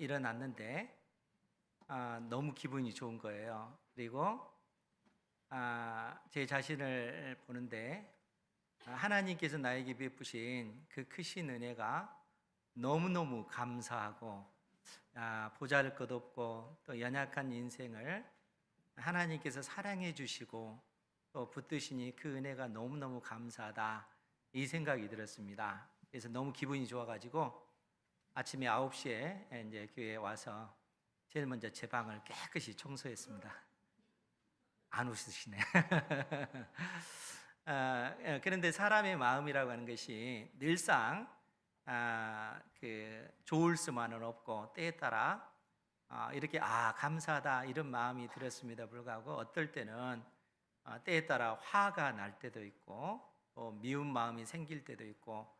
일어났는데 너무 기분이 좋은 거예요. 그리고 제 자신을 보는데 하나님께서 나에게 베푸신 그 크신 은혜가 너무너무 감사하고 보잘것없고 또 연약한 인생을 하나님께서 사랑해 주시고 또 붙드시니 그 은혜가 너무너무 감사하다, 이 생각이 들었습니다. 그래서 너무 기분이 좋아가지고 아침에 9시에 이제 교회에 와서 제일 먼저 제 방을 깨끗이 청소했습니다. 안 웃으시네. 그런데 사람의 마음이라고 하는 것이 늘상 좋을 수만은 없고, 때에 따라 이렇게 감사하다 이런 마음이 들었음에도 불구하고 어떨 때는 때에 따라 화가 날 때도 있고, 또 미운 마음이 생길 때도 있고,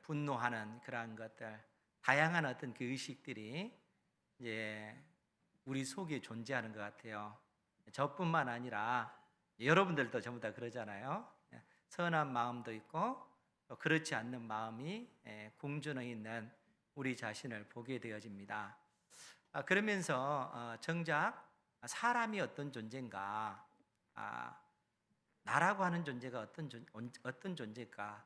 분노하는 그러한 것들, 다양한 어떤 그 의식들이 이제 우리 속에 존재하는 것 같아요. 저뿐만 아니라 여러분들도 전부 다 그러잖아요. 선한 마음도 있고 또 그렇지 않는 마음이 공존해 있는 우리 자신을 보게 되어집니다. 그러면서 정작 사람이 어떤 존재인가, 나라고 하는 존재가 어떤 존재일까,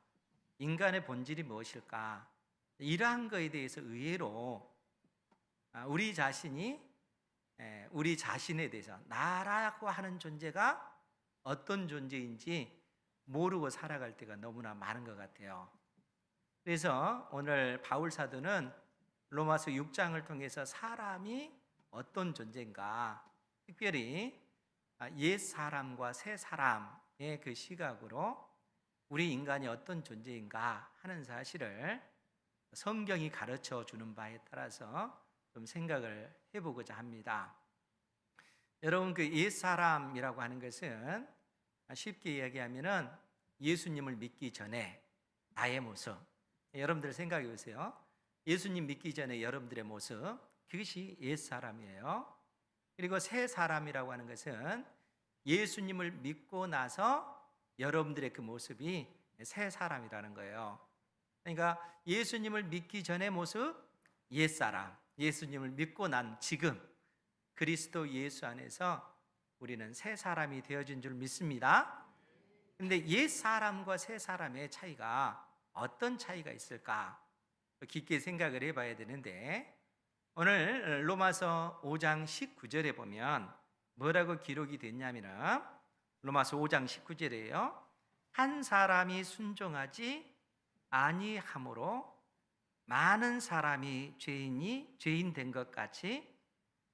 인간의 본질이 무엇일까, 이러한 것에 대해서 의외로 우리 자신이 우리 자신에 대해서 나라고 하는 존재가 어떤 존재인지 모르고 살아갈 때가 너무나 많은 것 같아요. 그래서 오늘 바울 사도는 로마서 6장을 통해서 사람이 어떤 존재인가, 특별히 옛 사람과 새 사람의 그 시각으로 우리 인간이 어떤 존재인가 하는 사실을 성경이 가르쳐 주는 바에 따라서 좀 생각을 해보고자 합니다. 여러분, 그 옛사람이라고 하는 것은 쉽게 이야기하면은 예수님을 믿기 전에 나의 모습, 여러분들 생각해 보세요. 예수님 믿기 전에 여러분들의 모습, 그것이 옛사람이에요. 그리고 새 사람이라고 하는 것은 예수님을 믿고 나서 여러분들의 그 모습이 새 사람이라는 거예요. 그러니까 예수님을 믿기 전의 모습, 옛사람. 예수님을 믿고 난 지금 그리스도 예수 안에서 우리는 새 사람이 되어진 줄 믿습니다. 그런데 옛 사람과 새 사람의 차이가 어떤 차이가 있을까 깊게 생각을 해봐야 되는데, 오늘 로마서 5장 19절에 보면 뭐라고 기록이 됐냐면은, 로마서 5장 19절에요. 한 사람이 순종하지 아니함으로 많은 사람이 죄인 된 것 같이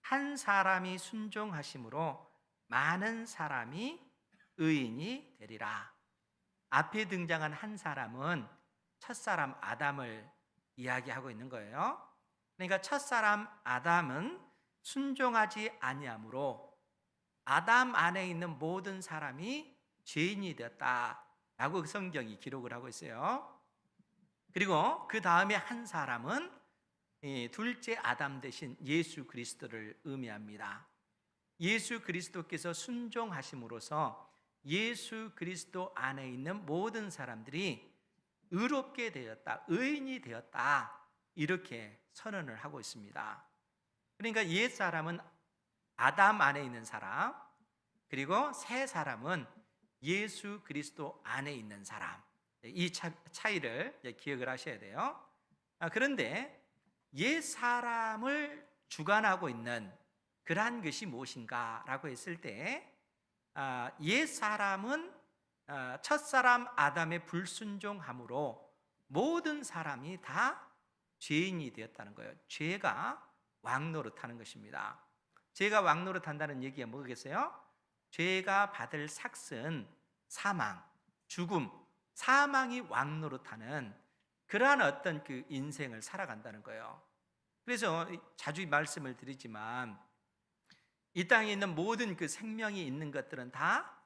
한 사람이 순종하심으로 많은 사람이 의인이 되리라. 앞에 등장한 한 사람은 첫사람 아담을 이야기하고 있는 거예요. 그러니까 첫사람 아담은 순종하지 아니함으로 아담 안에 있는 모든 사람이 죄인이 되었다라고 성경이 기록을 하고 있어요. 그리고 그 다음에 한 사람은 둘째 아담 대신 예수 그리스도를 의미합니다. 예수 그리스도께서 순종하심으로써 예수 그리스도 안에 있는 모든 사람들이 의롭게 되었다, 의인이 되었다, 이렇게 선언을 하고 있습니다. 그러니까 옛 사람은 아담 안에 있는 사람, 그리고 새 사람은 예수 그리스도 안에 있는 사람, 이 차이를 기억을 하셔야 돼요. 그런데 옛 사람을 주관하고 있는 그러한 것이 무엇인가라고 했을 때, 옛 사람은 첫사람 아담의 불순종함으로 모든 사람이 다 죄인이 되었다는 거예요. 죄가 왕노릇하는 것입니다. 죄가 왕노릇한다는 얘기가 뭐겠어요? 죄가 받을 삭은 사망, 죽음, 사망이 왕노릇하는 그러한 어떤 그 인생을 살아간다는 거예요. 그래서 자주 말씀을 드리지만 이 땅에 있는 모든 그 생명이 있는 것들은 다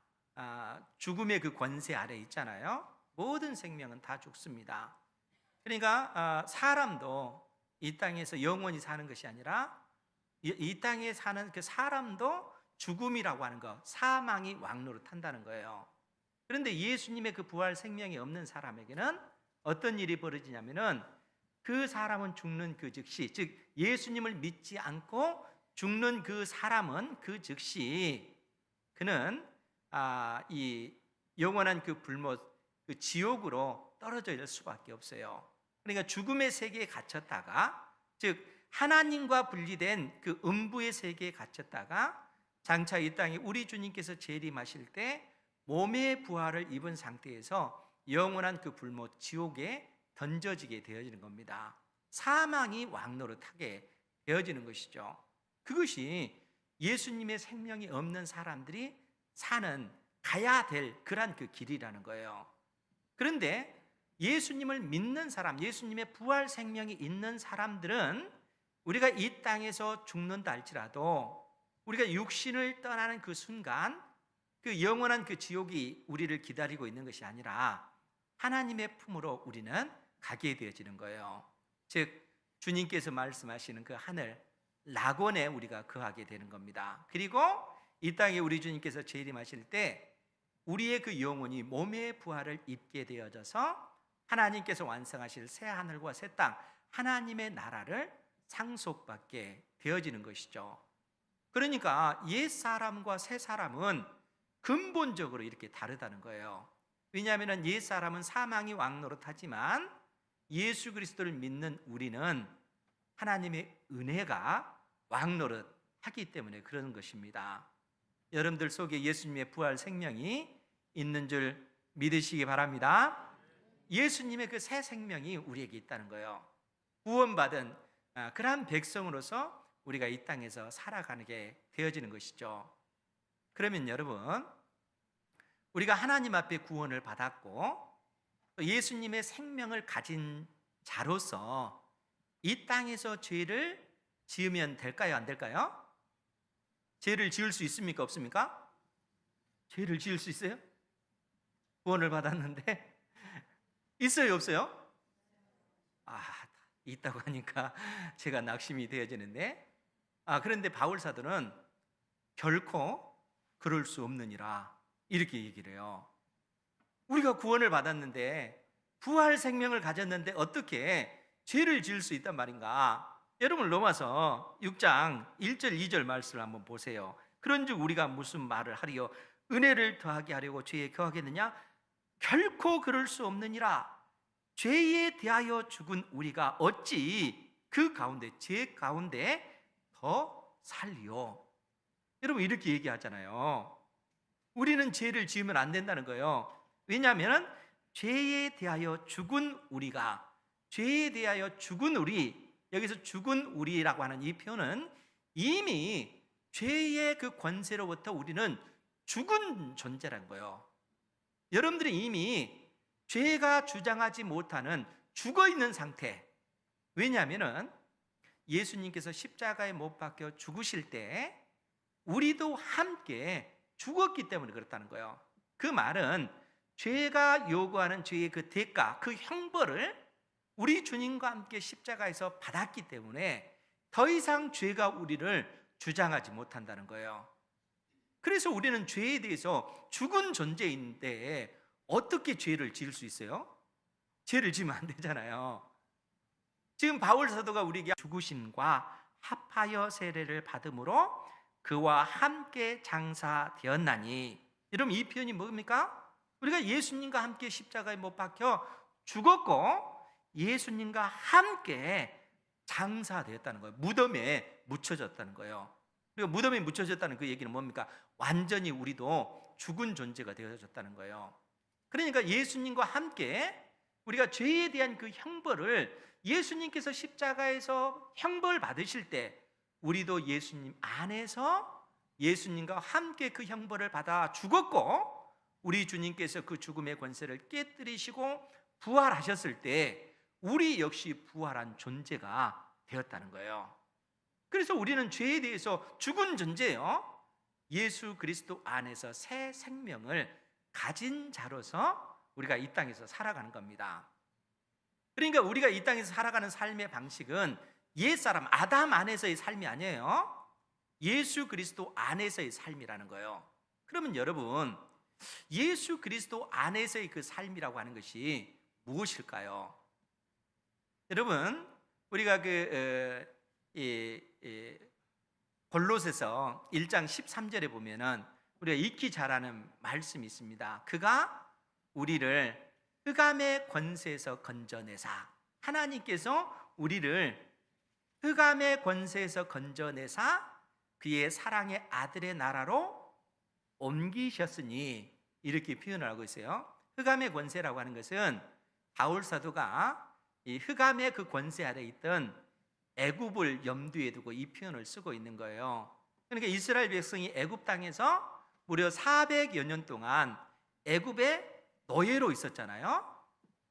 죽음의 그 권세 아래 있잖아요. 모든 생명은 다 죽습니다. 그러니까 사람도 이 땅에서 영원히 사는 것이 아니라 이 땅에 사는 그 사람도 죽음이라고 하는 것, 사망이 왕노릇한다는 거예요. 그런데 예수님의 그 부활 생명이 없는 사람에게는 어떤 일이 벌어지냐면은 그 사람은 죽는 그 즉시, 즉 예수님을 믿지 않고 죽는 그 사람은 그 즉시 그는 이 영원한 그 불못, 그 지옥으로 떨어질 수밖에 없어요. 그러니까 죽음의 세계에 갇혔다가, 즉 하나님과 분리된 그 음부의 세계에 갇혔다가 장차 이 땅에 우리 주님께서 재림하실 때 몸의 부활을 입은 상태에서 영원한 그 불못 지옥에 던져지게 되어지는 겁니다. 사망이 왕노릇하게 되어지는 것이죠. 그것이 예수님의 생명이 없는 사람들이 사는, 가야 될 그러한 그 길이라는 거예요. 그런데 예수님을 믿는 사람, 예수님의 부활 생명이 있는 사람들은 우리가 이 땅에서 죽는다 할지라도 우리가 육신을 떠나는 그 순간 그 영원한 그 지옥이 우리를 기다리고 있는 것이 아니라 하나님의 품으로 우리는 가게 되어지는 거예요. 즉 주님께서 말씀하시는 그 하늘 낙원에 우리가 거하게 되는 겁니다. 그리고 이 땅에 우리 주님께서 재림하실 때 우리의 그 영혼이 몸의 부활을 입게 되어져서 하나님께서 완성하실 새 하늘과 새 땅, 하나님의 나라를 상속받게 되어지는 것이죠. 그러니까 옛 사람과 새 사람은 근본적으로 이렇게 다르다는 거예요. 왜냐하면 옛 사람은 사망이 왕노릇하지만 예수 그리스도를 믿는 우리는 하나님의 은혜가 왕노릇하기 때문에 그러는 것입니다. 여러분들 속에 예수님의 부활 생명이 있는 줄 믿으시기 바랍니다. 예수님의 그 새 생명이 우리에게 있다는 거예요. 구원받은 그러한 백성으로서 우리가 이 땅에서 살아가게 되어지는 것이죠. 그러면 여러분, 우리가 하나님 앞에 구원을 받았고 예수님의 생명을 가진 자로서 이 땅에서 죄를 지으면 될까요? 안 될까요? 죄를 지을 수 있습니까? 없습니까? 죄를 지을 수 있어요? 구원을 받았는데 있어요? 없어요? 있다고 하니까 제가 낙심이 되어지는데, 그런데 바울 사도는 결코 그럴 수 없느니라 이렇게 얘기를 해요. 우리가 구원을 받았는데 부활 생명을 가졌는데 어떻게 죄를 지을 수 있단 말인가? 여러분 로마서 6장 1절 2절 말씀을 한번 보세요. 그런즉 우리가 무슨 말을 하리요? 은혜를 더하게 하려고 죄에 거하겠느냐? 결코 그럴 수 없느니라. 죄에 대하여 죽은 우리가 어찌 그 가운데, 죄 가운데 더 살리요? 여러분 이렇게 얘기하잖아요. 우리는 죄를 지으면 안 된다는 거예요. 왜냐하면 죄에 대하여 죽은 우리가, 죄에 대하여 죽은 우리, 여기서 죽은 우리라고 하는 이 표현은 이미 죄의 그 권세로부터 우리는 죽은 존재라는 거예요. 여러분들이 이미 죄가 주장하지 못하는 죽어 있는 상태. 왜냐하면 예수님께서 십자가에 못 박혀 죽으실 때 우리도 함께 죽었기 때문에 그렇다는 거예요. 그 말은 죄가 요구하는 죄의 그 대가, 그 형벌을 우리 주님과 함께 십자가에서 받았기 때문에 더 이상 죄가 우리를 주장하지 못한다는 거예요. 그래서 우리는 죄에 대해서 죽은 존재인데 어떻게 죄를 지을 수 있어요? 죄를 지으면 안 되잖아요. 지금 바울 사도가 우리에게 죽으심과 합하여 세례를 받음으로 그와 함께 장사되었나니, 여러분 이 표현이 뭡니까? 우리가 예수님과 함께 십자가에 못 박혀 죽었고 예수님과 함께 장사되었다는 거예요. 무덤에 묻혀졌다는 거예요. 그리고 무덤에 묻혀졌다는 그 얘기는 뭡니까? 완전히 우리도 죽은 존재가 되어졌다는 거예요. 그러니까 예수님과 함께 우리가 죄에 대한 그 형벌을, 예수님께서 십자가에서 형벌 받으실 때 우리도 예수님 안에서 예수님과 함께 그 형벌을 받아 죽었고 우리 주님께서 그 죽음의 권세를 깨뜨리시고 부활하셨을 때 우리 역시 부활한 존재가 되었다는 거예요. 그래서 우리는 죄에 대해서 죽은 존재예요. 예수 그리스도 안에서 새 생명을 가진 자로서 우리가 이 땅에서 살아가는 겁니다. 그러니까 우리가 이 땅에서 살아가는 삶의 방식은 옛사람 아담 안에서의 삶이 아니에요. 예수 그리스도 안에서의 삶이라는 거예요. 그러면 여러분, 예수 그리스도 안에서의 그 삶이라고 하는 것이 무엇일까요? 여러분, 우리가 이 골로새서 1장 13절에 보면은 우리가 익히 잘 아는 말씀이 있습니다. 그가 우리를 흑암의 권세에서 건져내사, 하나님께서 우리를 흑암의 권세에서 건져내사 그의 사랑의 아들의 나라로 옮기셨으니, 이렇게 표현을 하고 있어요. 흑암의 권세라고 하는 것은 바울 사도가 이 흑암의 그 권세 아래 있던 애굽을 염두에 두고 이 표현을 쓰고 있는 거예요. 그러니까 이스라엘 백성이 애굽 땅에서 무려 400여 년 동안 애굽의 노예로 있었잖아요.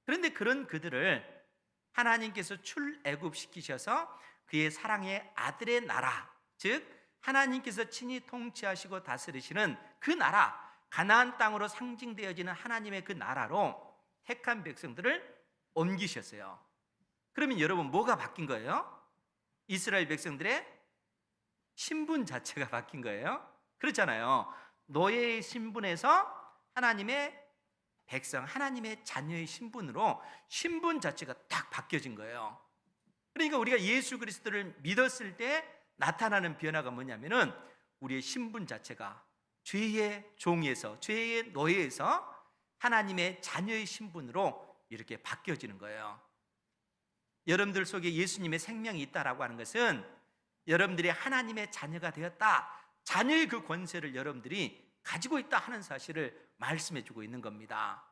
그런데 그런 그들을 하나님께서 출애굽시키셔서 그의 사랑의 아들의 나라, 즉 하나님께서 친히 통치하시고 다스리시는 그 나라, 가나안 땅으로 상징되어지는 하나님의 그 나라로 택한 백성들을 옮기셨어요. 그러면 여러분, 뭐가 바뀐 거예요? 이스라엘 백성들의 신분 자체가 바뀐 거예요. 그렇잖아요. 노예의 신분에서 하나님의 백성, 하나님의 자녀의 신분으로 신분 자체가 딱 바뀌어진 거예요. 그러니까 우리가 예수 그리스도를 믿었을 때 나타나는 변화가 뭐냐면은 우리의 신분 자체가 죄의 종에서, 죄의 노예에서 하나님의 자녀의 신분으로 이렇게 바뀌어지는 거예요. 여러분들 속에 예수님의 생명이 있다라고 하는 것은 여러분들이 하나님의 자녀가 되었다, 자녀의 그 권세를 여러분들이 가지고 있다 하는 사실을 말씀해 주고 있는 겁니다.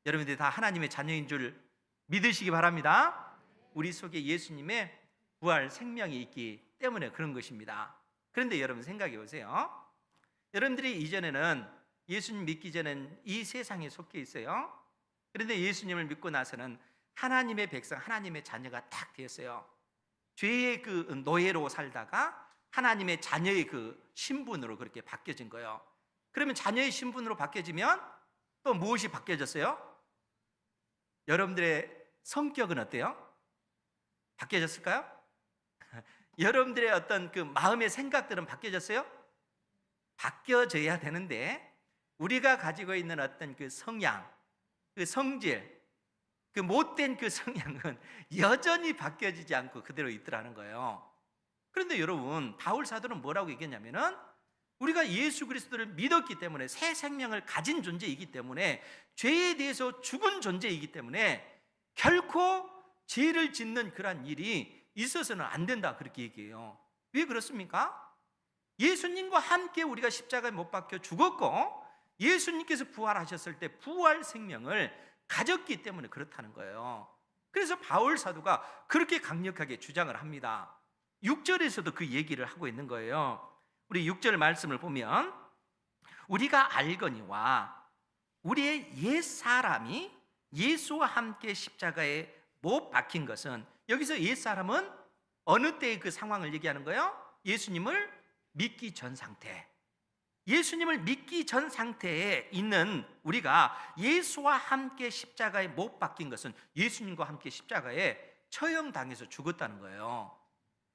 여러분들이 다 하나님의 자녀인 줄 믿으시기 바랍니다. 우리 속에 예수님의 부활 생명이 있기 때문에 그런 것입니다. 그런데 여러분 생각해 보세요. 여러분들이 이전에는, 예수님 믿기 전에는 이 세상에 속해 있어요. 그런데 예수님을 믿고 나서는 하나님의 백성, 하나님의 자녀가 딱 되었어요. 죄의 그 노예로 살다가 하나님의 자녀의 그 신분으로 그렇게 바뀌어진 거예요. 그러면 자녀의 신분으로 바뀌어지면 또 무엇이 바뀌어졌어요? 여러분들의 성격은 어때요? 바뀌어졌을까요? 여러분들의 어떤 그 마음의 생각들은 바뀌어졌어요? 바뀌어져야 되는데 우리가 가지고 있는 어떤 그 성향, 그 성질, 그 못된 그 성향은 여전히 바뀌어지지 않고 그대로 있더라는 거예요. 그런데 여러분, 바울 사도는 뭐라고 얘기했냐면은 우리가 예수 그리스도를 믿었기 때문에, 새 생명을 가진 존재이기 때문에, 죄에 대해서 죽은 존재이기 때문에 결코 죄를 짓는 그러한 일이 있어서는 안 된다, 그렇게 얘기해요. 왜 그렇습니까? 예수님과 함께 우리가 십자가에 못 박혀 죽었고 예수님께서 부활하셨을 때 부활 생명을 가졌기 때문에 그렇다는 거예요. 그래서 바울 사도가 그렇게 강력하게 주장을 합니다. 6절에서도 그 얘기를 하고 있는 거예요. 우리 6절 말씀을 보면, 우리가 알거니와 우리의 옛 사람이 예수와 함께 십자가에 못 박힌 것은, 여기서 옛 사람은 어느 때의 그 상황을 얘기하는 거예요? 예수님을 믿기 전 상태, 예수님을 믿기 전 상태에 있는 우리가 예수와 함께 십자가에 못 박힌 것은 예수님과 함께 십자가에 처형당해서 죽었다는 거예요.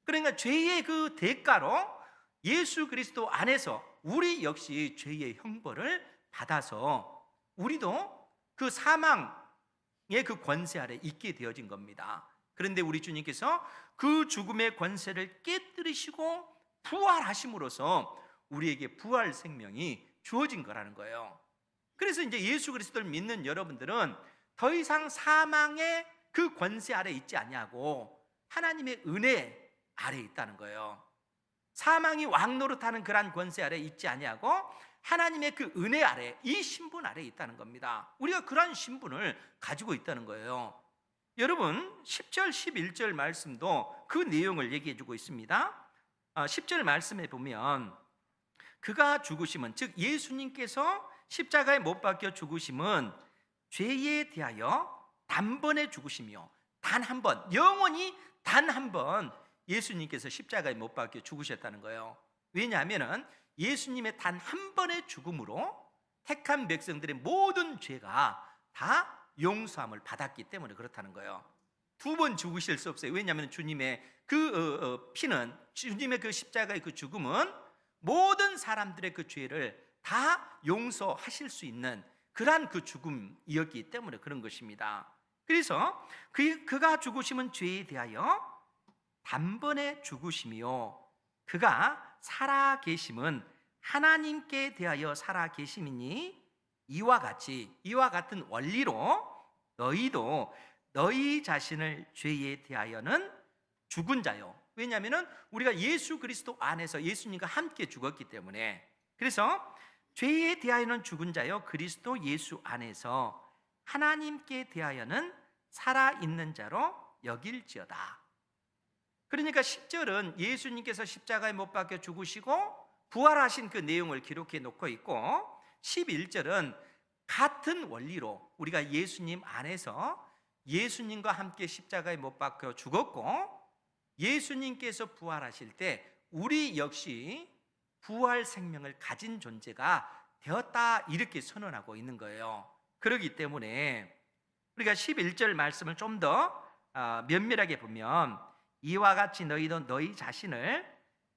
그러니까 죄의 그 대가로 예수 그리스도 안에서 우리 역시 죄의 형벌을 받아서 우리도 그 사망의 그 권세 아래 있게 되어진 겁니다. 그런데 우리 주님께서 그 죽음의 권세를 깨뜨리시고 부활하심으로써 우리에게 부활 생명이 주어진 거라는 거예요. 그래서 이제 예수 그리스도를 믿는 여러분들은 더 이상 사망의 그 권세 아래 있지 아니하고 하나님의 은혜 아래 있다는 거예요. 사망이 왕노릇하는 그러한 권세 아래 있지 아니하고 하나님의 그 은혜 아래, 이 신분 아래 있다는 겁니다. 우리가 그러한 신분을 가지고 있다는 거예요. 여러분, 10절 11절 말씀도 그 내용을 얘기해 주고 있습니다. 10절 말씀에 보면, 그가 죽으심은, 즉 예수님께서 십자가에 못 박혀 죽으심은 죄에 대하여 단번에 죽으심이요, 단 한 번, 영원히 단 한 번 예수님께서 십자가에 못 박혀 죽으셨다는 거예요. 왜냐하면 예수님의 단 한 번의 죽음으로 택한 백성들의 모든 죄가 다 용서함을 받았기 때문에 그렇다는 거예요. 두 번 죽으실 수 없어요. 왜냐하면 주님의 그 피는, 주님의 그 십자가의 그 죽음은 모든 사람들의 그 죄를 다 용서하실 수 있는 그러한 그 죽음이었기 때문에 그런 것입니다. 그래서 그가 죽으심은 죄에 대하여 단번에 죽으심이요 그가 살아 계심은 하나님께 대하여 살아 계심이니 이와 같은 원리로 너희도 너희 자신을 죄에 대하여는 죽은 자요. 왜냐하면 우리가 예수 그리스도 안에서 예수님과 함께 죽었기 때문에. 그래서 죄에 대하여는 죽은 자요 그리스도 예수 안에서 하나님께 대하여는 살아있는 자로 여길지어다. 그러니까 10절은 예수님께서 십자가에 못 박혀 죽으시고 부활하신 그 내용을 기록해 놓고 있고, 11절은 같은 원리로 우리가 예수님 안에서 예수님과 함께 십자가에 못 박혀 죽었고 예수님께서 부활하실 때 우리 역시 부활 생명을 가진 존재가 되었다, 이렇게 선언하고 있는 거예요. 그렇기 때문에 우리가 11절 말씀을 좀 더 면밀하게 보면 이와 같이 너희도 너희 자신을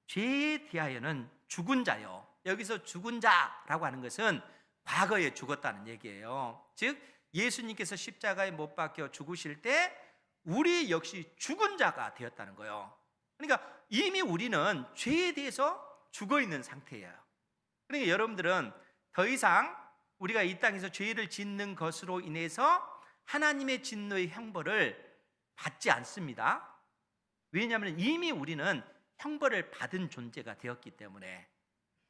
죄에 대하여는 죽은 자요. 여기서 죽은 자라고 하는 것은 과거에 죽었다는 얘기예요. 즉 예수님께서 십자가에 못 박혀 죽으실 때 우리 역시 죽은 자가 되었다는 거예요. 그러니까 이미 우리는 죄에 대해서 죽어 있는 상태예요. 그러니까 여러분들은 더 이상 우리가 이 땅에서 죄를 짓는 것으로 인해서 하나님의 진노의 형벌을 받지 않습니다. 왜냐하면 이미 우리는 형벌을 받은 존재가 되었기 때문에.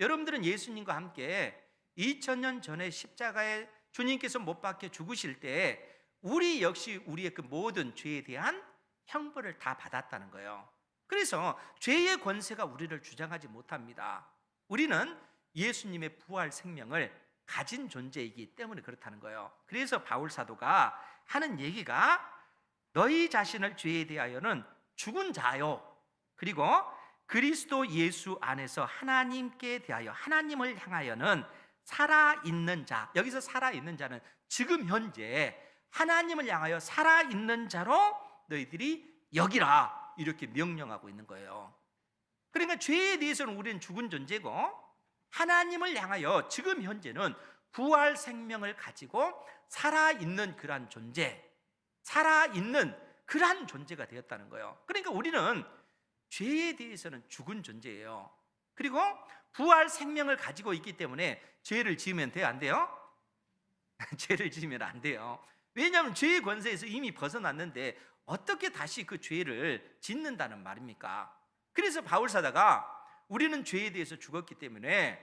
여러분들은 예수님과 함께 2000년 전에 십자가에 주님께서 못 박혀 죽으실 때 우리 역시 우리의 그 모든 죄에 대한 형벌을 다 받았다는 거예요. 그래서 죄의 권세가 우리를 주장하지 못합니다. 우리는 예수님의 부활 생명을 가진 존재이기 때문에 그렇다는 거예요. 그래서 바울 사도가 하는 얘기가 너희 자신을 죄에 대하여는 죽은 자요 그리고 그리스도 예수 안에서 하나님께 대하여 하나님을 향하여는 살아있는 자. 여기서 살아있는 자는 지금 현재 하나님을 향하여 살아있는 자로 너희들이 여기라, 이렇게 명령하고 있는 거예요. 그러니까 죄에 대해서는 우리는 죽은 존재고 하나님을 향하여 지금 현재는 부활 생명을 가지고 살아있는 그러한 존재, 살아있는 그러한 존재가 되었다는 거예요. 그러니까 우리는 죄에 대해서는 죽은 존재예요. 그리고 부활 생명을 가지고 있기 때문에 죄를 지으면 돼요, 안 돼요? 죄를 지으면 안 돼요. 왜냐하면 죄의 권세에서 이미 벗어났는데 어떻게 다시 그 죄를 짓는다는 말입니까? 그래서 바울 사도가 우리는 죄에 대해서 죽었기 때문에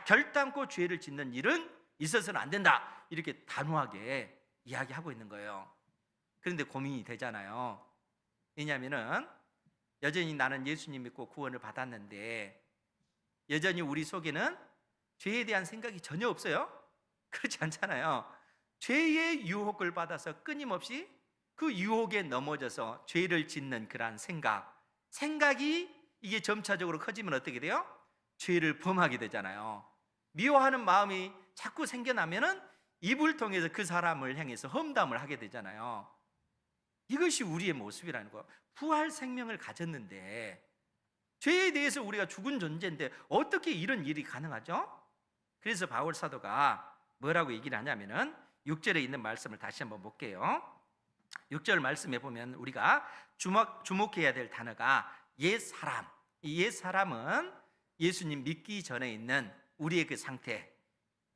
결단코 죄를 짓는 일은 있어서는 안 된다, 이렇게 단호하게 이야기하고 있는 거예요. 그런데 고민이 되잖아요. 왜냐하면 여전히 나는 예수님 믿고 구원을 받았는데 여전히 우리 속에는 죄에 대한 생각이 전혀 없어요? 그렇지 않잖아요. 죄의 유혹을 받아서 끊임없이 그 유혹에 넘어져서 죄를 짓는 그러한 생각이 이게 점차적으로 커지면 어떻게 돼요? 죄를 범하게 되잖아요. 미워하는 마음이 자꾸 생겨나면은 입을 통해서 그 사람을 향해서 험담을 하게 되잖아요. 이것이 우리의 모습이라는 거예요. 부활 생명을 가졌는데 죄에 대해서 우리가 죽은 존재인데 어떻게 이런 일이 가능하죠? 그래서 바울 사도가 뭐라고 얘기를 하냐면은 6절에 있는 말씀을 다시 한번 볼게요. 6절 말씀에 보면 우리가 주목해야 될 단어가 옛사람. 이 옛사람은 예수님 믿기 전에 있는 우리의 그 상태,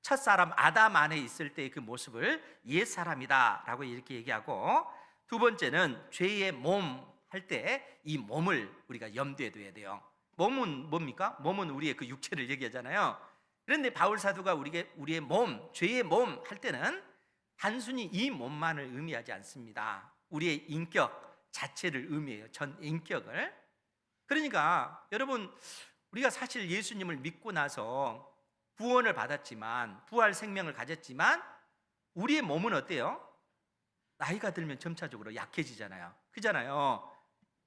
첫사람 아담 안에 있을 때의 그 모습을 옛사람이다 라고 이렇게 얘기하고, 두 번째는 죄의 몸 할 때 이 몸을 우리가 염두에 둬야 돼요. 몸은 뭡니까? 몸은 우리의 그 육체를 얘기하잖아요. 그런데 바울 사도가 우리의 몸, 죄의 몸 할 때는 단순히 이 몸만을 의미하지 않습니다. 우리의 인격 자체를 의미해요. 전 인격을. 그러니까 여러분, 우리가 사실 예수님을 믿고 나서 구원을 받았지만, 부활 생명을 가졌지만 우리의 몸은 어때요? 나이가 들면 점차적으로 약해지잖아요. 그잖아요.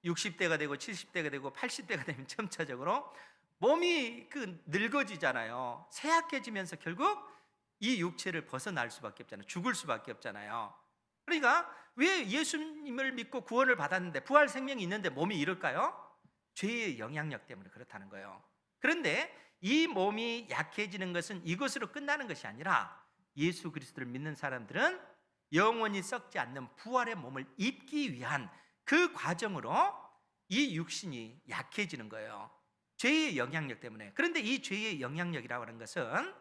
60대가 되고 70대가 되고 80대가 되면 점차적으로 몸이 늙어지잖아요. 쇠약해지면서 결국 이 육체를 벗어날 수밖에 없잖아요. 죽을 수밖에 없잖아요. 그러니까 왜 예수님을 믿고 구원을 받았는데 부활 생명이 있는데 몸이 이럴까요? 죄의 영향력 때문에 그렇다는 거예요. 그런데 이 몸이 약해지는 것은 이것으로 끝나는 것이 아니라 예수 그리스도를 믿는 사람들은 영원히 썩지 않는 부활의 몸을 입기 위한 그 과정으로 이 육신이 약해지는 거예요. 죄의 영향력 때문에. 그런데 이 죄의 영향력이라고 하는 것은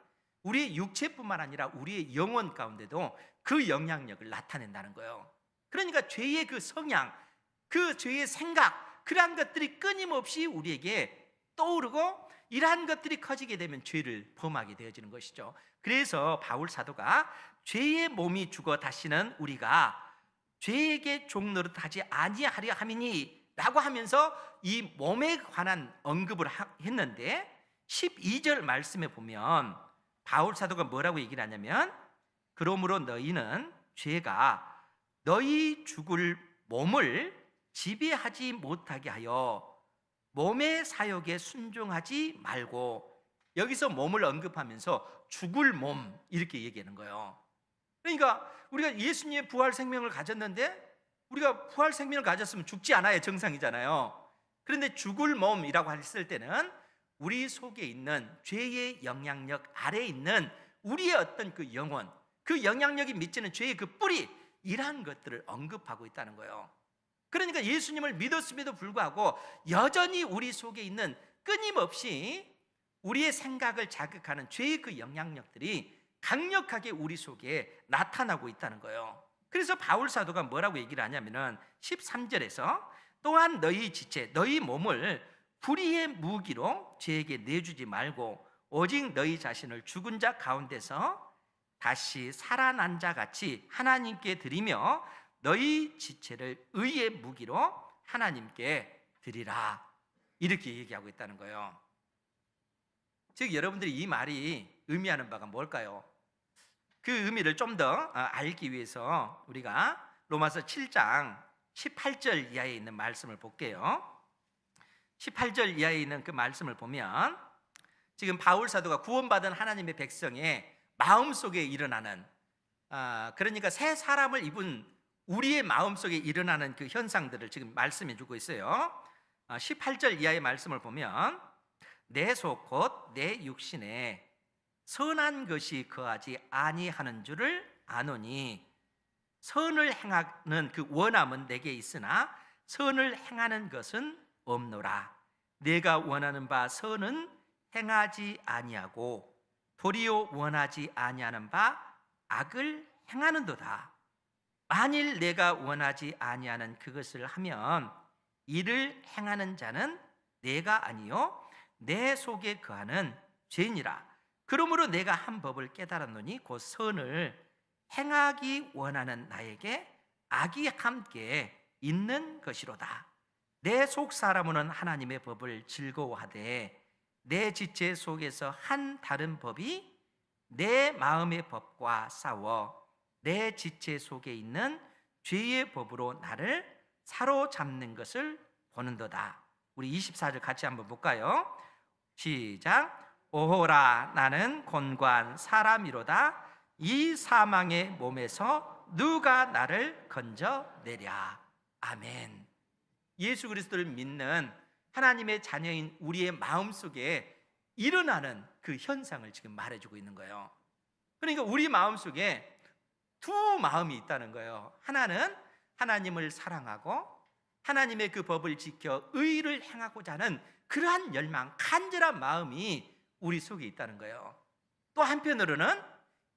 우리의 육체뿐만 아니라 우리의 영혼 가운데도 그 영향력을 나타낸다는 거예요. 그러니까 죄의 그 성향, 그 죄의 생각, 그러한 것들이 끊임없이 우리에게 떠오르고 이러한 것들이 커지게 되면 죄를 범하게 되어지는 것이죠. 그래서 바울 사도가 죄의 몸이 죽어 다시는 우리가 죄에게 종노릇하지 아니하려 함이니 라고 하면서 이 몸에 관한 언급을 했는데 12절 말씀에 보면 바울 사도가 뭐라고 얘기를 하냐면 그러므로 너희는 죄가 너희 죽을 몸을 지배하지 못하게 하여 몸의 사욕에 순종하지 말고, 여기서 몸을 언급하면서 죽을 몸 이렇게 얘기하는 거예요. 그러니까 우리가 예수님의 부활 생명을 가졌는데 우리가 부활 생명을 가졌으면 죽지 않아야 정상이잖아요. 그런데 죽을 몸이라고 했을 때는 우리 속에 있는 죄의 영향력 아래에 있는 우리의 어떤 그 영혼, 그 영향력이 미치는 죄의 그 뿌리, 이러한 것들을 언급하고 있다는 거예요. 그러니까 예수님을 믿었음에도 불구하고 여전히 우리 속에 있는 끊임없이 우리의 생각을 자극하는 죄의 그 영향력들이 강력하게 우리 속에 나타나고 있다는 거예요. 그래서 바울 사도가 뭐라고 얘기를 하냐면은 13절에서 또한 너희 지체, 너희 몸을 불의의 무기로 죄에게 내주지 말고 오직 너희 자신을 죽은 자 가운데서 다시 살아난 자 같이 하나님께 드리며 너희 지체를 의의 무기로 하나님께 드리라, 이렇게 얘기하고 있다는 거예요. 즉 여러분들이 이 말이 의미하는 바가 뭘까요? 그 의미를 좀 더 알기 위해서 우리가 로마서 7장 18절 이하에 있는 말씀을 볼게요. 18절 이하에 있는 그 말씀을 보면 지금 바울 사도가 구원받은 하나님의 백성의 마음속에 일어나는, 그러니까 새 사람을 입은 우리의 마음속에 일어나는 그 현상들을 지금 말씀해 주고 있어요. 18절 이하의 말씀을 보면 내 속 곧 내 육신에 선한 것이 거하지 아니하는 줄을 아노니 선을 행하는 그 원함은 내게 있으나 선을 행하는 것은 없노라. 내가 원하는 바 선은 행하지 아니하고 도리어 원하지 아니하는 바 악을 행하는도다. 만일 내가 원하지 아니하는 그것을 하면 이를 행하는 자는 내가 아니요 내 속에 거하는 죄니라. 그러므로 내가 한 법을 깨달았노니 곧 선을 행하기 원하는 나에게 악이 함께 있는 것이로다. 내 속 사람은 하나님의 법을 즐거워하되 내 지체 속에서 한 다른 법이 내 마음의 법과 싸워 내 지체 속에 있는 죄의 법으로 나를 사로잡는 것을 보는도다. 우리 24절 같이 한번 볼까요? 시작. 오호라 나는 곤고한 사람이로다. 이 사망의 몸에서 누가 나를 건져내랴. 아멘. 예수 그리스도를 믿는 하나님의 자녀인 우리의 마음속에 일어나는 그 현상을 지금 말해주고 있는 거예요. 그러니까 우리 마음속에 두 마음이 있다는 거예요. 하나는 하나님을 사랑하고 하나님의 그 법을 지켜 의를 행하고자 하는 그러한 열망, 간절한 마음이 우리 속에 있다는 거예요. 또 한편으로는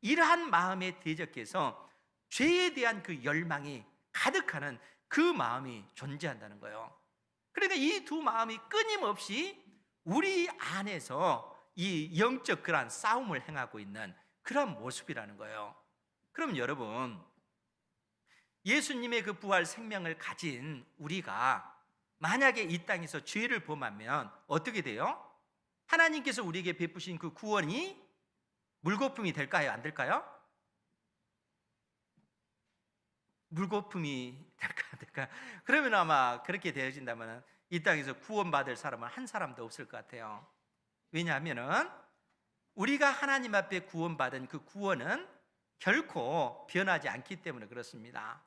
이러한 마음에 대적해서 죄에 대한 그 열망이 가득하는 그 마음이 존재한다는 거예요. 그러니까 이 두 마음이 끊임없이 우리 안에서 이 영적 그러한 싸움을 행하고 있는 그런 모습이라는 거예요. 그럼 여러분, 예수님의 그 부활 생명을 가진 우리가 만약에 이 땅에서 죄를 범하면 어떻게 돼요? 하나님께서 우리에게 베푸신 그 구원이 물거품이 될까요? 안 될까요? 물거품이 될까 안 될까? 그러면 아마 그렇게 되어진다면 이 땅에서 구원받을 사람은 한 사람도 없을 것 같아요. 왜냐하면 우리가 하나님 앞에 구원받은 그 구원은 결코 변하지 않기 때문에 그렇습니다.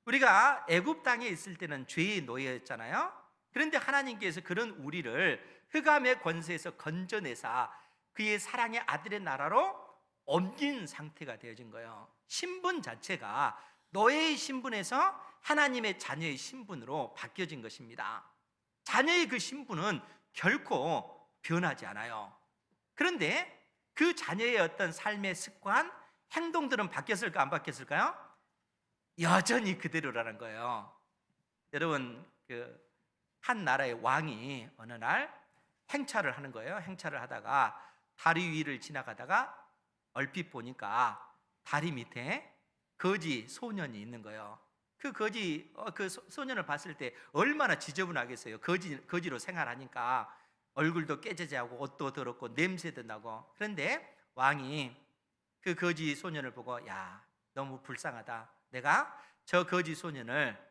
우리가 애굽 땅에 있을 때는 죄의 노예였잖아요. 그런데 하나님께서 그런 우리를 흑암의 권세에서 건져내사 그의 사랑의 아들의 나라로 옮긴 상태가 되어진 거예요. 신분 자체가 노예의 신분에서 하나님의 자녀의 신분으로 바뀌어진 것입니다. 자녀의 그 신분은 결코 변하지 않아요. 그런데 그 자녀의 어떤 삶의 습관, 행동들은 바뀌었을까 안 바뀌었을까요? 여전히 그대로라는 거예요. 여러분, 한 나라의 왕이 어느 날 행차를 하는 거예요. 행차를 하다가 다리 위를 지나가다가 얼핏 보니까 다리 밑에 거지 소년이 있는 거예요. 그 소년을 봤을 때 얼마나 지저분하겠어요. 거지로 생활하니까 얼굴도 깨지지하고 옷도 더럽고 냄새도 나고. 그런데 왕이 그 거지 소년을 보고, 야, 너무 불쌍하다. 내가 저 거지 소년을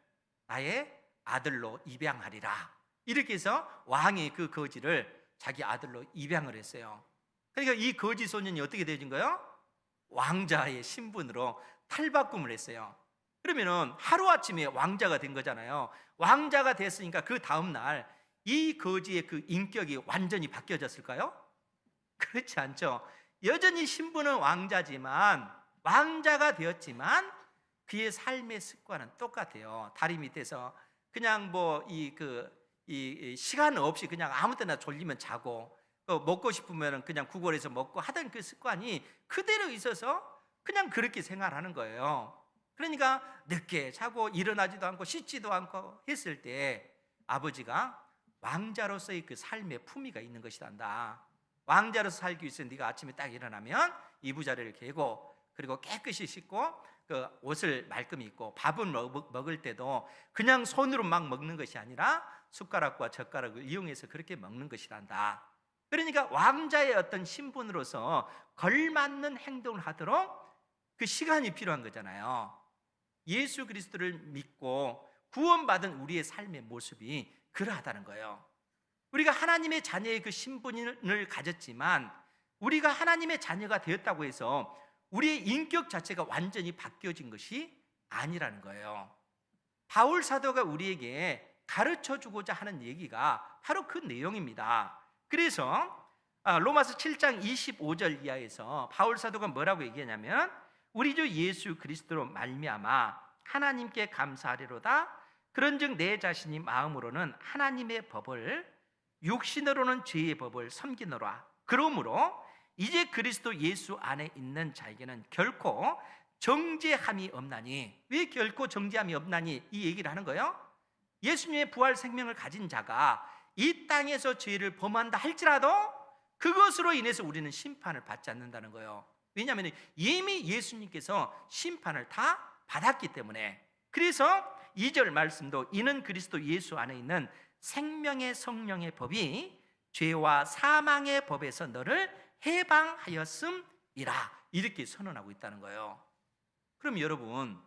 나의 아들로 입양하리라. 이렇게 해서 왕이 그 거지를 자기 아들로 입양을 했어요. 그러니까 이 거지 소년이 어떻게 되어진 거예요? 왕자의 신분으로 탈바꿈을 했어요. 그러면은 하루아침에 왕자가 된 거잖아요. 왕자가 됐으니까 그 다음날 이 거지의 그 인격이 완전히 바뀌어졌을까요? 그렇지 않죠. 여전히 신분은 왕자지만, 왕자가 되었지만 그의 삶의 습관은 똑같아요. 다리 밑에서 그냥 이 시간 없이 그냥 아무 때나 졸리면 자고, 먹고 싶으면 그냥 구걸해서 먹고 하던 그 습관이 그대로 있어서 그냥 그렇게 생활하는 거예요. 그러니까 늦게 자고 일어나지도 않고 씻지도 않고 했을 때 아버지가 왕자로서의 그 삶의 품위가 있는 것이란다. 왕자로서 살기 위해서 네가 아침에 딱 일어나면 이부자리를 개고, 그리고 깨끗이 씻고 그 옷을 말끔히 입고, 밥을 먹을 때도 그냥 손으로 막 먹는 것이 아니라 숟가락과 젓가락을 이용해서 그렇게 먹는 것이란다. 그러니까 왕자의 어떤 신분으로서 걸맞는 행동을 하도록 그 시간이 필요한 거잖아요. 예수 그리스도를 믿고 구원받은 우리의 삶의 모습이 그러하다는 거예요. 우리가 하나님의 자녀의 그 신분을 가졌지만, 우리가 하나님의 자녀가 되었다고 해서 우리의 인격 자체가 완전히 바뀌어진 것이 아니라는 거예요. 바울 사도가 우리에게 가르쳐 주고자 하는 얘기가 바로 그 내용입니다. 그래서 로마서 7장 25절 이하에서 바울 사도가 뭐라고 얘기하냐면, 우리 주 예수 그리스도로 말미암아 하나님께 감사하리로다. 그런즉 내 자신이 마음으로는 하나님의 법을, 육신으로는 죄의 법을 섬기노라. 그러므로 이제 그리스도 예수 안에 있는 자에게는 결코 정죄함이 없나니. 왜 결코 정죄함이 없나니 이 얘기를 하는 거예요? 예수님의 부활 생명을 가진 자가 이 땅에서 죄를 범한다 할지라도 그것으로 인해서 우리는 심판을 받지 않는다는 거예요. 왜냐하면 이미 예수님께서 심판을 다 받았기 때문에. 그래서 2절 말씀도 이는 그리스도 예수 안에 있는 생명의 성령의 법이 죄와 사망의 법에서 너를 해방하였음이라, 이렇게 선언하고 있다는 거예요. 그럼 여러분,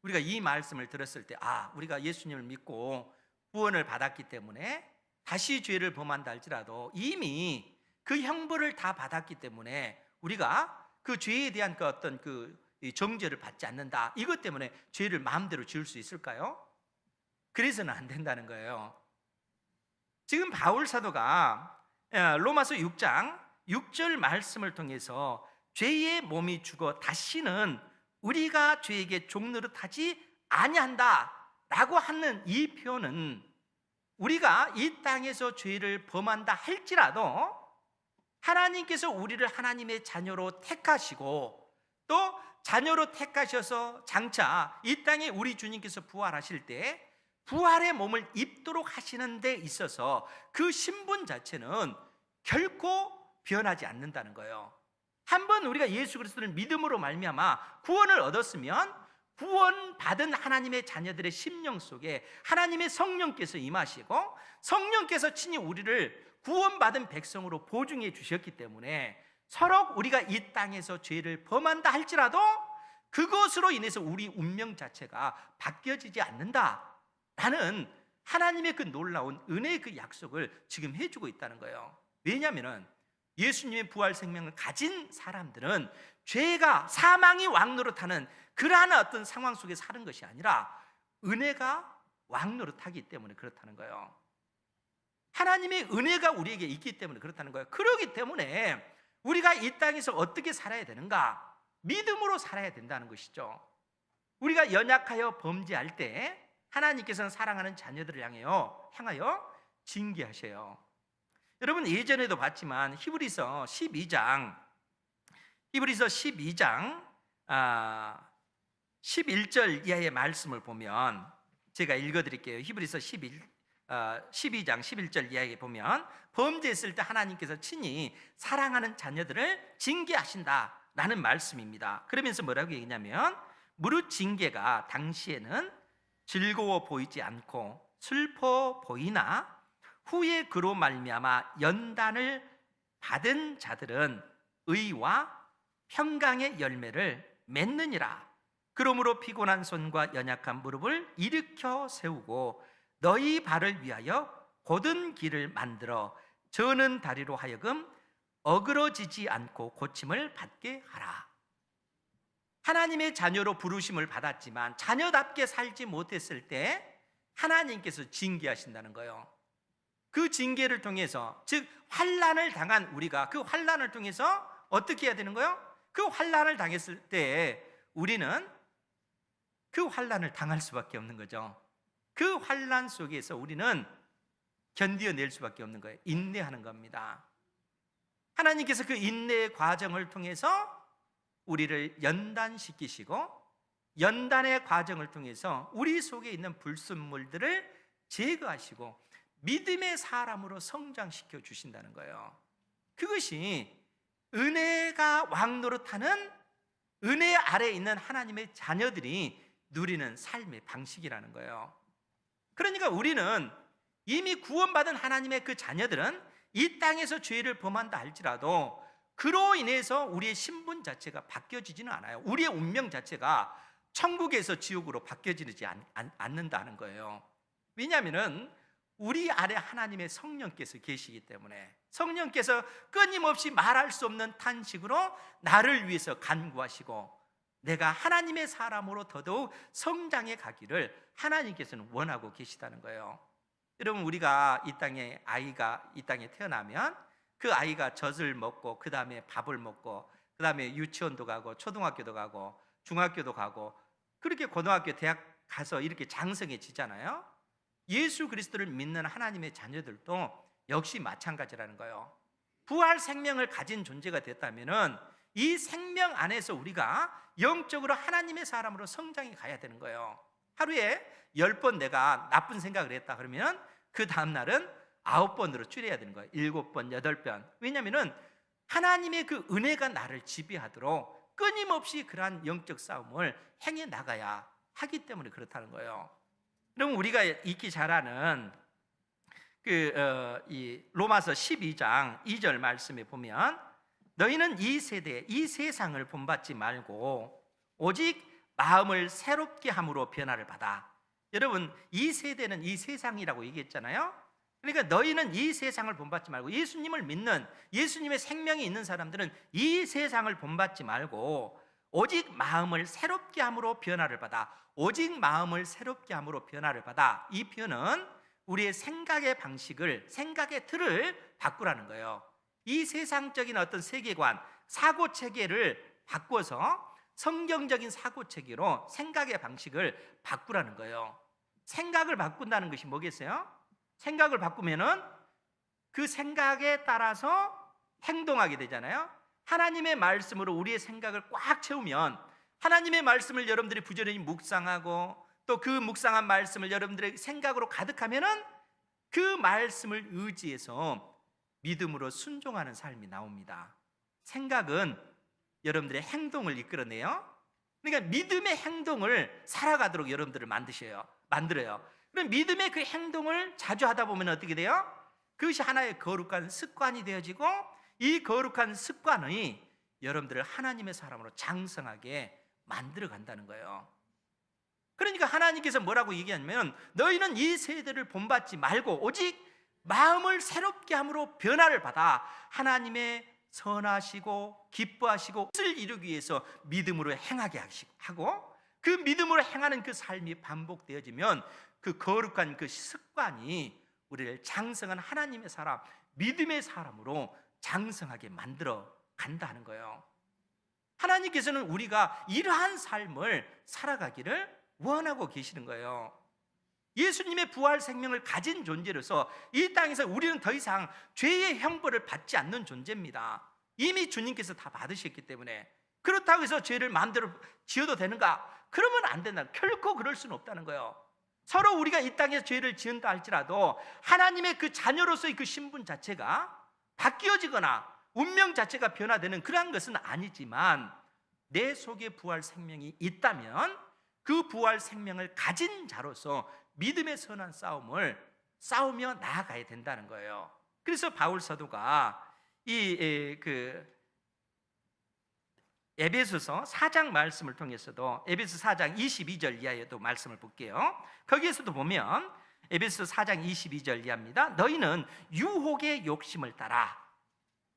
우리가 이 말씀을 들었을 때, 우리가 예수님을 믿고 구원을 받았기 때문에 다시 죄를 범한다 할지라도 이미 그 형벌을 다 받았기 때문에 우리가 그 죄에 대한 그 어떤 그 정죄를 받지 않는다, 이것 때문에 죄를 마음대로 지을 수 있을까요? 그래서는 안 된다는 거예요. 지금 바울 사도가 로마서 6장 6절 말씀을 통해서 죄의 몸이 죽어 다시는 우리가 죄에게 종노릇하지 아니한다 라고 하는 이 표현은, 우리가 이 땅에서 죄를 범한다 할지라도 하나님께서 우리를 하나님의 자녀로 택하시고, 또 자녀로 택하셔서 장차 이 땅에 우리 주님께서 부활하실 때 부활의 몸을 입도록 하시는 데 있어서 그 신분 자체는 결코 변하지 않는다는 거예요. 한번 우리가 예수 그리스도를 믿음으로 말미암아 구원을 얻었으면 구원받은 하나님의 자녀들의 심령 속에 하나님의 성령께서 임하시고, 성령께서 친히 우리를 구원받은 백성으로 보증해 주셨기 때문에 서로 우리가 이 땅에서 죄를 범한다 할지라도 그것으로 인해서 우리 운명 자체가 바뀌어지지 않는다라는 하나님의 그 놀라운 은혜의 그 약속을 지금 해주고 있다는 거예요. 왜냐하면 예수님의 부활 생명을 가진 사람들은 죄가, 사망이 왕노릇하는 그러한 어떤 상황 속에 사는 것이 아니라 은혜가 왕노릇하기 때문에 그렇다는 거예요. 하나님의 은혜가 우리에게 있기 때문에 그렇다는 거예요. 그렇기 때문에 우리가 이 땅에서 어떻게 살아야 되는가? 믿음으로 살아야 된다는 것이죠. 우리가 연약하여 범죄할 때 하나님께서는 사랑하는 자녀들을 향하여 징계하셔요. 여러분 예전에도 봤지만 히브리서 12장 11절 이하의 말씀을 보면, 제가 읽어드릴게요. 히브리서 12장 11절 이하에 보면 범죄했을 때 하나님께서 친히 사랑하는 자녀들을 징계하신다라는 말씀입니다. 그러면서 뭐라고 얘기냐면, 무릇 징계가 당시에는 즐거워 보이지 않고 슬퍼 보이나 후에 그로 말미암아 연단을 받은 자들은 의와 평강의 열매를 맺느니라. 그러므로 피곤한 손과 연약한 무릎을 일으켜 세우고 너희 발을 위하여 곧은 길을 만들어 저는 다리로 하여금 어그러지지 않고 고침을 받게 하라. 하나님의 자녀로 부르심을 받았지만 자녀답게 살지 못했을 때 하나님께서 징계하신다는 거예요. 그 징계를 통해서, 즉 환난을 당한 우리가 그 환난을 통해서 어떻게 해야 되는 거예요? 그 환난을 당했을 때 우리는 그 환난을 당할 수밖에 없는 거죠. 그 환난 속에서 우리는 견디어낼 수밖에 없는 거예요. 인내하는 겁니다. 하나님께서 그 인내의 과정을 통해서 우리를 연단시키시고, 연단의 과정을 통해서 우리 속에 있는 불순물들을 제거하시고 믿음의 사람으로 성장시켜 주신다는 거예요. 그것이 은혜가 왕노릇하는, 은혜 아래에 있는 하나님의 자녀들이 누리는 삶의 방식이라는 거예요. 그러니까 우리는 이미 구원받은 하나님의 그 자녀들은 이 땅에서 죄를 범한다 할지라도 그로 인해서 우리의 신분 자체가 바뀌어지지는 않아요. 우리의 운명 자체가 천국에서 지옥으로 바뀌어지지 않는다는 거예요. 왜냐하면 우리 안에 하나님의 성령께서 계시기 때문에, 성령께서 끊임없이 말할 수 없는 탄식으로 나를 위해서 간구하시고 내가 하나님의 사람으로 더더욱 성장해 가기를 하나님께서는 원하고 계시다는 거예요. 여러분, 우리가 아이가 이 땅에 태어나면 그 아이가 젖을 먹고 그 다음에 밥을 먹고 그 다음에 유치원도 가고 초등학교도 가고 중학교도 가고 그렇게 고등학교, 대학 가서 이렇게 장성해지잖아요. 예수 그리스도를 믿는 하나님의 자녀들도 역시 마찬가지라는 거예요. 부활 생명을 가진 존재가 됐다면은 이 생명 안에서 우리가 영적으로 하나님의 사람으로 성장해 가야 되는 거예요. 하루에 10번 내가 나쁜 생각을 했다 그러면 그 다음날은 9번으로 줄여야 되는 거예요. 7번, 8번. 왜냐하면 하나님의 그 은혜가 나를 지배하도록 끊임없이 그러한 영적 싸움을 행해 나가야 하기 때문에 그렇다는 거예요. 그럼 우리가 읽기 잘 아는 이 로마서 12장 2절 말씀에 보면, 너희는 이 세대, 이 세상을 본받지 말고 오직 마음을 새롭게 함으로 변화를 받아. 여러분, 이 세대는 이 세상이라고 얘기했잖아요. 그러니까 너희는 이 세상을 본받지 말고, 예수님을 믿는, 예수님의 생명이 있는 사람들은 이 세상을 본받지 말고 오직 마음을 새롭게 함으로 변화를 받아. 오직 마음을 새롭게 함으로 변화를 받아. 이 표현은 우리의 생각의 방식을, 생각의 틀을 바꾸라는 거예요. 이 세상적인 어떤 세계관, 사고체계를 바꿔서 성경적인 사고체계로 생각의 방식을 바꾸라는 거예요. 생각을 바꾼다는 것이 뭐겠어요? 생각을 바꾸면은 그 생각에 따라서 행동하게 되잖아요. 하나님의 말씀으로 우리의 생각을 꽉 채우면, 하나님의 말씀을 여러분들이 부지런히 묵상하고 또 그 묵상한 말씀을 여러분들의 생각으로 가득하면은 그 말씀을 의지해서 믿음으로 순종하는 삶이 나옵니다. 생각은 여러분들의 행동을 이끌어내요. 그러니까 믿음의 행동을 살아가도록 여러분들을 만들어요. 그럼 믿음의 그 행동을 자주 하다 보면 어떻게 돼요? 그것이 하나의 거룩한 습관이 되어지고, 이 거룩한 습관이 여러분들을 하나님의 사람으로 장성하게 만들어 간다는 거예요. 그러니까 하나님께서 뭐라고 얘기하냐면, 너희는 이 세대를 본받지 말고 오직 마음을 새롭게 함으로 변화를 받아 하나님의 선하시고 기뻐하시고 뜻을 이루기 위해서 믿음으로 행하게 하고, 그 믿음으로 행하는 그 삶이 반복되어지면 그 거룩한 그 습관이 우리를 장성한 하나님의 사람, 믿음의 사람으로 장성하게 만들어 간다는 거예요. 하나님께서는 우리가 이러한 삶을 살아가기를 원하고 계시는 거예요. 예수님의 부활 생명을 가진 존재로서 이 땅에서 우리는 더 이상 죄의 형벌을 받지 않는 존재입니다. 이미 주님께서 다 받으셨기 때문에. 그렇다고 해서 죄를 마음대로 지어도 되는가? 그러면 안 된다. 결코 그럴 수는 없다는 거예요. 서로 우리가 이 땅에서 죄를 지은다 할지라도 하나님의 그 자녀로서의 그 신분 자체가 바뀌어지거나 운명 자체가 변화되는 그러한 것은 아니지만, 내 속에 부활 생명이 있다면 그 부활 생명을 가진 자로서 믿음의 선한 싸움을 싸우며 나아가야 된다는 거예요. 그래서 바울 사도가 에베소서 4장 말씀을 통해서도, 에베소 4장 22절 이하에도 말씀을 볼게요. 거기에서도 보면 에베소 4장 22절 이하입니다. 너희는 유혹의 욕심을 따라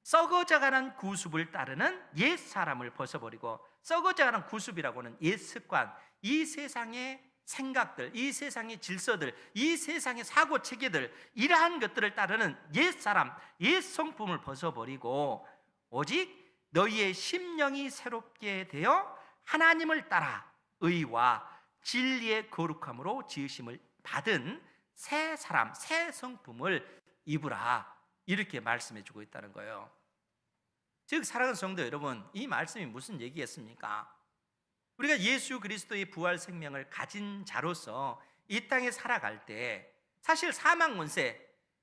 썩어져가는 구습을 따르는 옛 사람을 벗어버리고, 썩어져가는 구습이라고는 옛 습관, 이 세상의 생각들, 이 세상의 질서들, 이 세상의 사고 체계들, 이러한 것들을 따르는 옛 사람, 옛 성품을 벗어버리고 오직 너희의 심령이 새롭게 되어 하나님을 따라 의와 진리의 거룩함으로 지으심을 받은 새 사람, 새 성품을 입으라, 이렇게 말씀해 주고 있다는 거예요. 즉 사랑하는 성도 여러분, 이 말씀이 무슨 얘기겠습니까? 우리가 예수 그리스도의 부활 생명을 가진 자로서 이 땅에 살아갈 때 사실 사망 권세,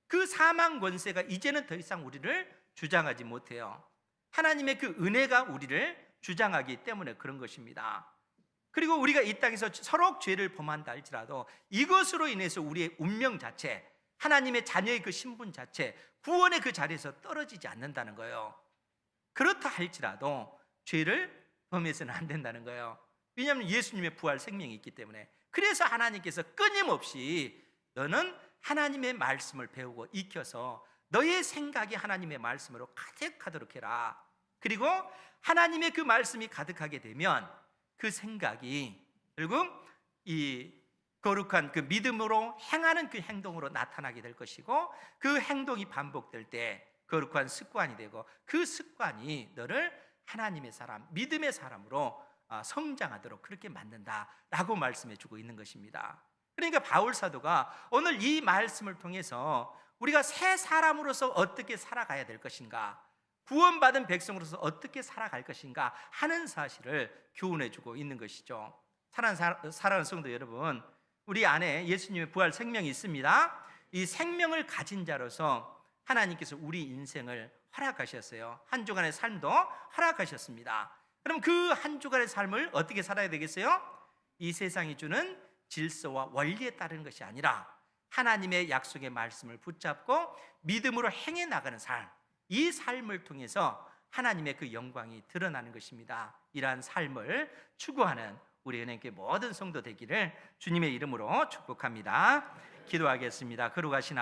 그 사망 권세가 이제는 더 이상 우리를 주장하지 못해요. 하나님의 그 은혜가 우리를 주장하기 때문에 그런 것입니다. 그리고 우리가 이 땅에서 서로 죄를 범한다 할지라도 이것으로 인해서 우리의 운명 자체, 하나님의 자녀의 그 신분 자체, 구원의 그 자리에서 떨어지지 않는다는 거예요. 그렇다 할지라도 죄를 범해서는 안 된다는 거예요. 왜냐하면 예수님의 부활 생명이 있기 때문에. 그래서 하나님께서 끊임없이 너는 하나님의 말씀을 배우고 익혀서 너의 생각이 하나님의 말씀으로 가득하도록 해라. 그리고 하나님의 그 말씀이 가득하게 되면 그 생각이 결국 이 거룩한 그 믿음으로 행하는 그 행동으로 나타나게 될 것이고, 그 행동이 반복될 때 거룩한 습관이 되고, 그 습관이 너를 하나님의 사람, 믿음의 사람으로 성장하도록 그렇게 만든다라고 말씀해 주고 있는 것입니다. 그러니까 바울 사도가 오늘 이 말씀을 통해서 우리가 새 사람으로서 어떻게 살아가야 될 것인가, 구원받은 백성으로서 어떻게 살아갈 것인가 하는 사실을 교훈해 주고 있는 것이죠. 사랑하는 성도 여러분, 우리 안에 예수님의 부활 생명이 있습니다. 이 생명을 가진 자로서 하나님께서 우리 인생을 허락하셨어요. 한 주간의 삶도 허락하셨습니다. 그럼 그 한 주간의 삶을 어떻게 살아야 되겠어요? 이 세상이 주는 질서와 원리에 따르는 것이 아니라 하나님의 약속의 말씀을 붙잡고 믿음으로 행해 나가는 삶, 이 삶을 통해서 하나님의 그 영광이 드러나는 것입니다. 이러한 삶을 추구하는 우리 은행교회 모든 성도 되기를 주님의 이름으로 축복합니다. 기도하겠습니다. 거룩하신